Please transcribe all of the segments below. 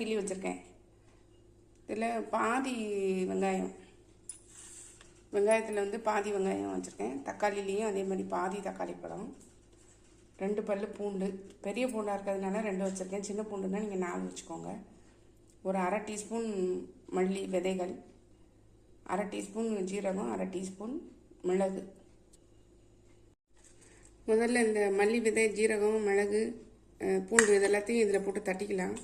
கிள்ளி வச்சுருக்கேன். இதில் பாதி வெங்காயத்தில் வந்து பாதி வெங்காயம் வச்சுருக்கேன். தக்காளிலையும் அதே மாதிரி பாதி தக்காளி பழம், 2 பல் பூண்டு. பெரிய பூண்டாக இருக்கிறதுனால 2 வச்சுருக்கேன். சின்ன பூண்டுன்னா நீங்கள் 4 வச்சுக்கோங்க. ஒரு அரை டீஸ்பூன் மல்லி விதைகள், அரை டீஸ்பூன் ஜீரகம், அரை டீஸ்பூன் மிளகு. முதல்ல இந்த மல்லி விதை, ஜீரகம், மிளகு, பூண்டு இது எல்லாத்தையும் இதில் போட்டு தட்டிக்கலாம்.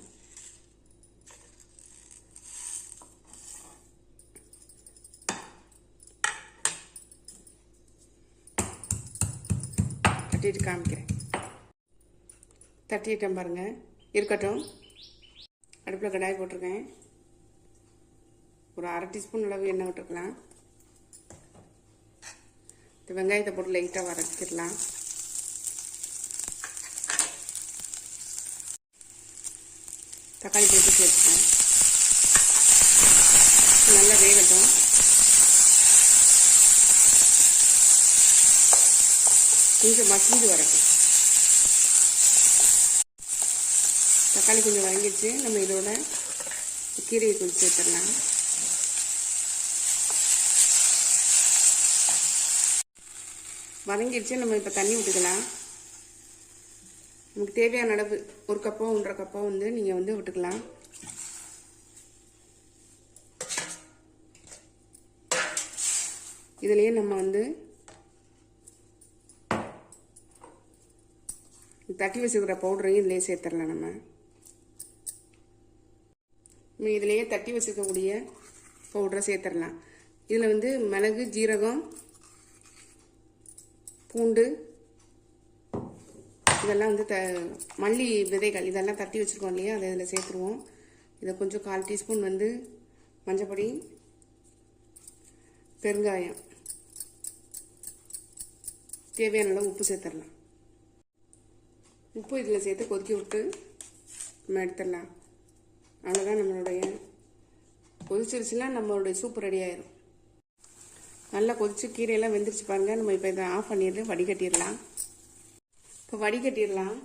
தட்டிட்டு காமிக்கிறேன். தட்டிட்டேன் பாருங்கள், இருக்கட்டும். அடுப்பில் கடாய் போட்டிருக்கேன். ஒரு அரை டீஸ்பூன் அளவு எண்ணெய் விட்டுருக்கலாம். இந்த வெங்காயத்தை போட்டு லைட்டாக வதக்கிடலாம். தக்காளி போட்டு சேர்த்துக்கேன். நல்லா வேகட்டும். கொஞ்சம் மசிஞ்சு வரட்டும். தக்காளி கொஞ்சம் வதங்கிடுச்சு. நம்ம இதோட கீரையை கொஞ்சம் சேர்த்துடலாம். வதங்கிடுச்சு. நம்ம இப்போ தண்ணி விட்டுக்கலாம். நமக்கு தேவையான அளவு 1 கப்போ 1.5 கப்போ வந்து நீங்கள் வந்து விட்டுக்கலாம். இதுலேயே நம்ம வந்து தட்டி வச்சுக்கிற பவுடரையும் இதிலே சேர்த்துடலாம். நம்ம இதிலேயே தட்டி வச்சுக்கக்கூடிய பவுடரை சேர்த்துடலாம். இதில் வந்து மிளகு, ஜீரகம், பூண்டு இதெல்லாம் வந்து மல்லி விதைகள் இதெல்லாம் தட்டி வச்சுருக்கோம் இல்லையா, அதை இதில் சேர்த்துருவோம். இதை கொஞ்சம் 1/4 டீஸ்பூன் வந்து மஞ்சப்பொடி, பெருங்காயம், தேவையான அளவு உப்பு சேர்த்துடலாம். உப்பு இதில் சேர்த்து கொதிக்க விட்டு நம்ம எடுத்துடலாம். அவ்வளோதான், நம்மளுடைய கொதிச்சிருச்சுன்னா நம்மளுடைய சூப் ரெடி ஆயிடும். நல்லா கொதிச்சு கீரையெல்லாம் வெந்துருச்சு பாருங்கள். நம்ம இப்போ இதை ஆஃப் பண்ணிட்டு வடிகட்டிடலாம். இப்போ வடிகட்டிடலாம்.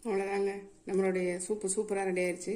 அவ்வளோதாங்க, நம்மளுடைய சூப்பு சூப்பராக ரெடி ஆயிடுச்சு.